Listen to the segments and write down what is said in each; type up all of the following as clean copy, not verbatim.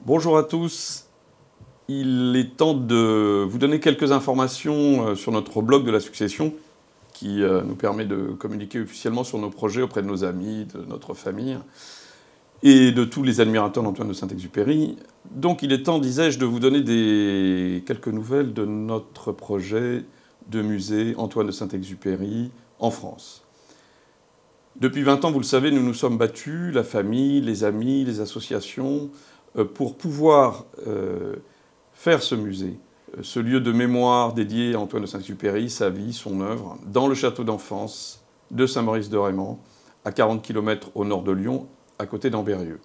Bonjour à tous. Il est temps de vous donner quelques informations sur notre blog de la succession qui nous permet de communiquer officiellement sur nos projets auprès de nos amis, de notre famille et de tous les admirateurs d'Antoine de Saint-Exupéry. Donc il est temps, disais-je, de vous donner quelques nouvelles de notre projet de musée Antoine de Saint-Exupéry en France. Depuis 20 ans, vous le savez, nous nous sommes battus, la famille, les amis, les associations, pour pouvoir faire ce musée, ce lieu de mémoire dédié à Antoine de Saint-Exupéry, sa vie, son œuvre, dans le château d'enfance de Saint-Maurice-de-Raymond, à 40 km au nord de Lyon, à côté d'Ambérieu.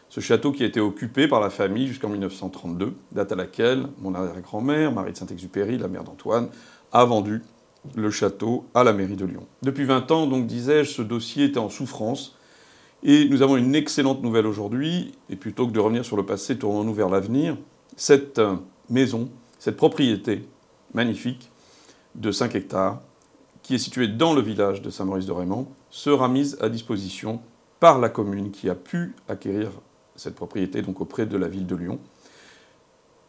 Ce château qui a été occupé par la famille jusqu'en 1932, date à laquelle mon arrière-grand-mère, Marie de Saint-Exupéry, la mère d'Antoine, a vendu le château à la mairie de Lyon. Depuis 20 ans, donc disais-je, ce dossier était en souffrance. Et nous avons une excellente nouvelle aujourd'hui, et plutôt que de revenir sur le passé, tournons-nous vers l'avenir. Cette maison, cette propriété magnifique de 5 hectares, qui est située dans le village de Saint-Maurice-de-Raymond, sera mise à disposition par la commune qui a pu acquérir cette propriété, donc auprès de la ville de Lyon,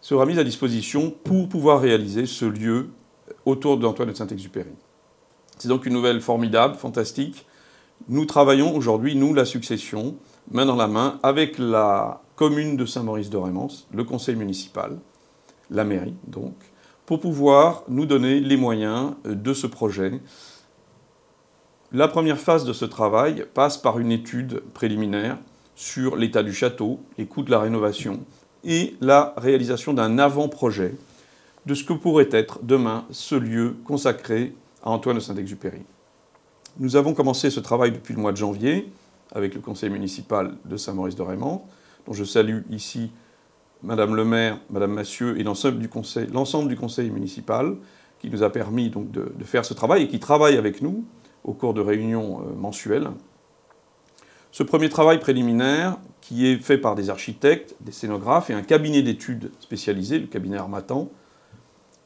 sera mise à disposition pour pouvoir réaliser ce lieu autour d'Antoine de Saint-Exupéry. C'est donc une nouvelle formidable, fantastique. Nous travaillons aujourd'hui, nous, la succession, main dans la main, avec la commune de Saint-Maurice-de-Raymond, le conseil municipal, la mairie, donc, pour pouvoir nous donner les moyens de ce projet. La première phase de ce travail passe par une étude préliminaire sur l'état du château, les coûts de la rénovation et la réalisation d'un avant-projet de ce que pourrait être demain ce lieu consacré à Antoine de Saint-Exupéry. Nous avons commencé ce travail depuis le mois de janvier avec le conseil municipal de Saint-Maurice-de-Raymond, dont je salue ici Madame le maire, Madame Massieu et l'ensemble du conseil municipal qui nous a permis donc de faire ce travail et qui travaille avec nous au cours de réunions mensuelles. Ce premier travail préliminaire, qui est fait par des architectes, des scénographes et un cabinet d'études spécialisé, le cabinet Harmattan,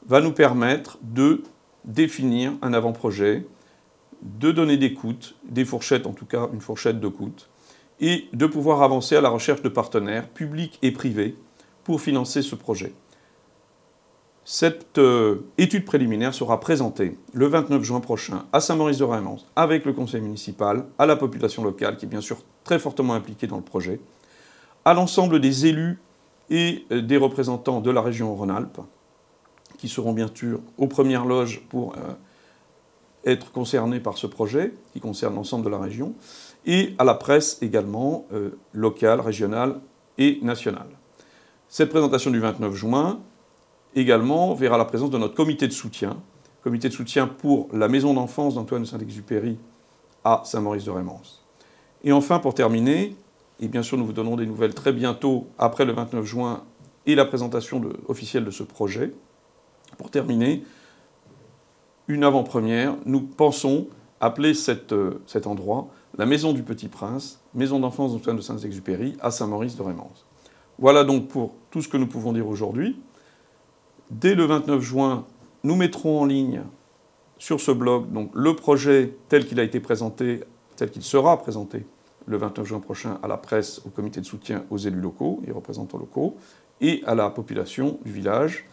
va nous permettre de définir un avant-projet, de donner des coûts, des fourchettes, en tout cas une fourchette de coûts, et de pouvoir avancer à la recherche de partenaires publics et privés pour financer ce projet. Cette étude préliminaire sera présentée le 29 juin prochain à Saint-Maurice-de-Raymond avec le conseil municipal, à la population locale qui est bien sûr très fortement impliquée dans le projet, à l'ensemble des élus et des représentants de la région Rhône-Alpes qui seront bien sûr aux premières loges pour être concernés par ce projet, qui concerne l'ensemble de la région, et à la presse également, locale, régionale et nationale. Cette présentation du 29 juin, également, verra la présence de notre comité de soutien pour la maison d'enfance d'Antoine de Saint-Exupéry à Saint-Maurice-de-Raymond. Et enfin, pour terminer, et bien sûr nous vous donnerons des nouvelles très bientôt, après le 29 juin, et la présentation officielle de ce projet, pour terminer, une avant-première, nous pensons appeler cet endroit la Maison du Petit Prince, maison d'enfance d'Antoine de Saint-Exupéry à Saint-Maurice-de-Raymond. Voilà donc pour tout ce que nous pouvons dire aujourd'hui. Dès le 29 juin, nous mettrons en ligne sur ce blog donc, le projet tel qu'il a été présenté, tel qu'il sera présenté le 29 juin prochain à la presse, au comité de soutien, aux élus locaux et représentants locaux, et à la population du village,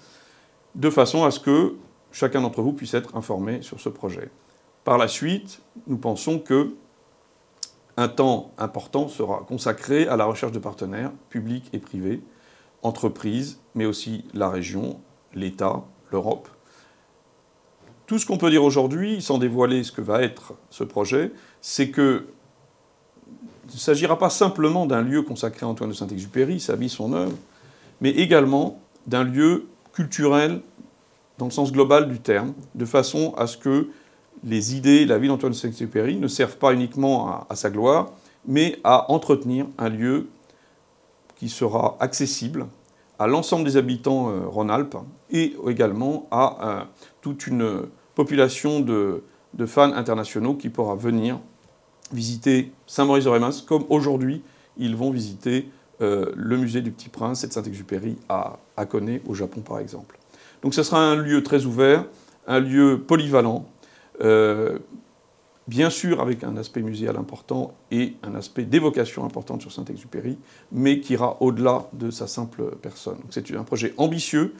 de façon à ce que chacun d'entre vous puisse être informé sur ce projet. Par la suite, nous pensons qu'un temps important sera consacré à la recherche de partenaires publics et privés, entreprises, mais aussi la région, l'État, l'Europe. Tout ce qu'on peut dire aujourd'hui, sans dévoiler ce que va être ce projet, c'est qu'il ne s'agira pas simplement d'un lieu consacré à Antoine de Saint-Exupéry, sa vie, son œuvre, mais également d'un lieu culturel dans le sens global du terme, de façon à ce que les idées, la vie d'Antoine de Saint-Exupéry ne servent pas uniquement à sa gloire, mais à entretenir un lieu qui sera accessible à l'ensemble des habitants Rhône-Alpes et également à toute une population de fans internationaux qui pourra venir visiter Saint-Maurice-de-Raymond comme aujourd'hui ils vont visiter le musée du Petit Prince et de Saint-Exupéry à Hakone au Japon par exemple. Donc ce sera un lieu très ouvert, un lieu polyvalent, bien sûr avec un aspect muséal important et un aspect d'évocation importante sur Saint-Exupéry, mais qui ira au-delà de sa simple personne. C'est un projet ambitieux,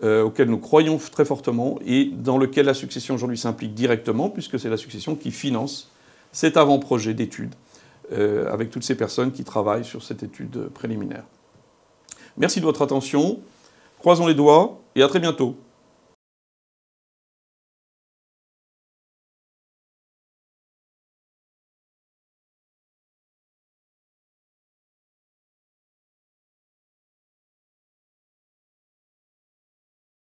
auquel nous croyons très fortement et dans lequel la succession aujourd'hui s'implique directement, puisque c'est la succession qui finance cet avant-projet d'étude, avec toutes ces personnes qui travaillent sur cette étude préliminaire. Merci de votre attention, croisons les doigts et à très bientôt.